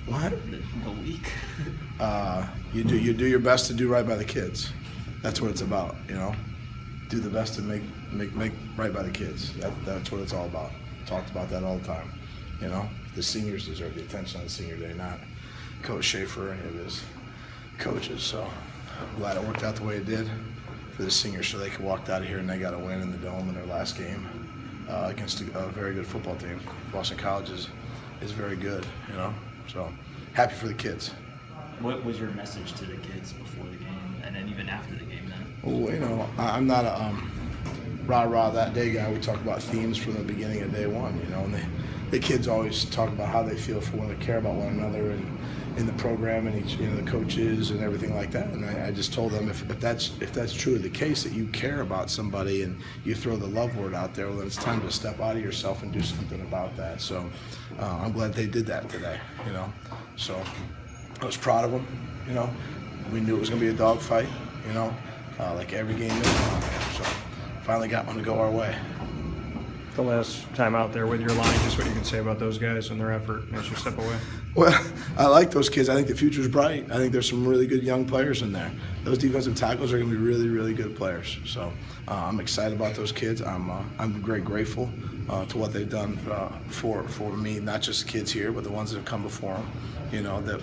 What? The week. You do your best to do right by the kids. That's what it's about, you know. Do the best to make right by the kids. That's what it's all about. Talked about that all the time. You know, the seniors deserve the attention on the senior day, not Coach Schaefer or any of his coaches. So I'm glad it worked out the way it did for the seniors, so they could walk out of here and they got a win in the Dome in their last game against a very good football team. Boston College is very good, you know. So happy for the kids. What was your message to the kids before the game, and then even after the game? Then. Well, you know, I'm not a rah-rah that day guy. We talk about themes from the beginning of day one, you know, and the kids always talk about how they feel for when they care about one another and in the program and each, you know, the coaches and everything like that. And I just told them if that's truly the case, that you care about somebody and you throw the love word out there, well, then it's time to step out of yourself and do something about that. So I'm glad they did that today, you know. So I was proud of them, you know. We knew it was going to be a dogfight, you know, like every game is. So finally got one to go our way. The last time out there with your line, just what you can say about those guys and their effort as you step away. Well, I like those kids. I think the future's bright. I think there's some really good young players in there. Those defensive tackles are going to be really, really good players. So I'm excited about those kids. I'm very grateful to what they've done for me, not just the kids here, but the ones that have come before them. You know, that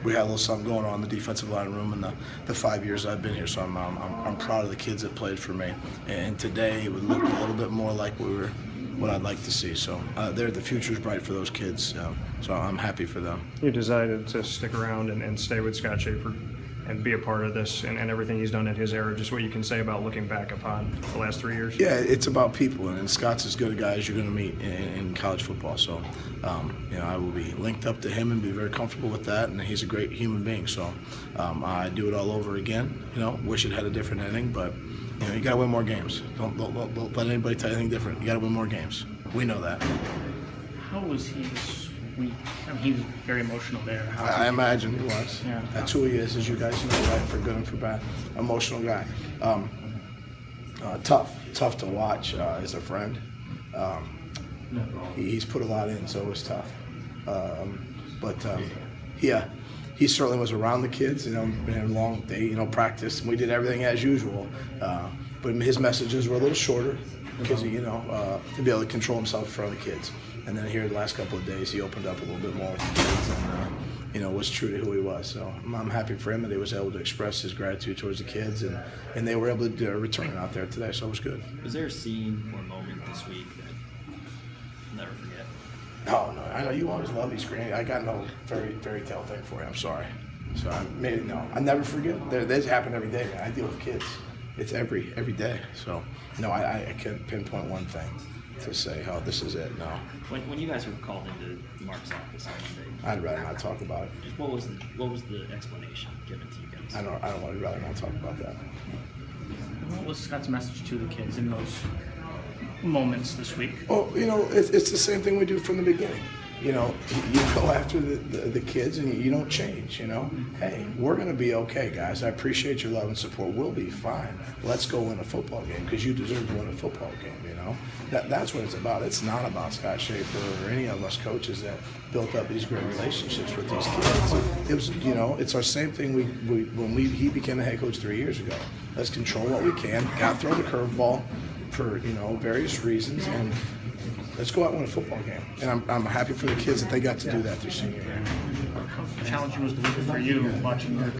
we had a little something going on in the defensive line room in the 5 years I've been here. So I'm proud of the kids that played for me. And today it would look a little bit more like what I'd like to see. So the future's bright for those kids. So I'm happy for them. You decided to stick around and stay with Scott Schaefer and be a part of this and everything he's done in his era. Just what you can say about looking back upon the last 3 years. Yeah, it's about people, and Scott's as good a guy as you're going to meet in college football. So, you know, I will be linked up to him and be very comfortable with that. And he's a great human being. So, I do it all over again. You know, wish it had a different ending, but you know, you got to win more games. Don't let anybody tell you anything different. You got to win more games. We know that. How was he this week? I mean, he was very emotional there. I imagine he was. Yeah. That's who he is, as you guys know, right? For good and for bad. Emotional guy. Tough to watch as a friend. He's put a lot in, so it was tough. Yeah, he certainly was around the kids. You know, been a long day, you know, practice. We did everything as usual, but his messages were a little shorter because, you know, to be able to control himself in front of the kids. And then here the last couple of days, he opened up a little bit more with the kids and, you know, was true to who he was. So I'm happy for him that he was able to express his gratitude towards the kids, and they were able to return out there today, so it was good. Was there a scene or moment this week that you'll never forget? Oh, no, I know you always love these screens. I got no fairy tale thing for you. I'm sorry. So I never forget. This happen every day, man. I deal with kids. It's every day. So no, I can't pinpoint one thing to say, oh, this is it. No. When you guys were called into Mark's office on Monday, I'd rather not talk about it. just what was the explanation given to you guys? I don't want to rather not talk about that. What was Scott's message to the kids in those moments this week? Oh, you know, it's the same thing we do from the beginning. You know, you go after the kids and you don't change, you know. Hey, we're going to be okay, guys. I appreciate your love and support. We'll be fine. Let's go win a football game because you deserve to win a football game, you know. That's what it's about. It's not about Scott Schaefer or any of us coaches that built up these great relationships with these kids. It was, you know, it's our same thing when he became the head coach 3 years ago. Let's control what we can. Got thrown the curveball for, you know, various reasons, and let's go out and win a football game. And I'm happy for the kids that they got to do that their senior year. How challenging was the week for you watching your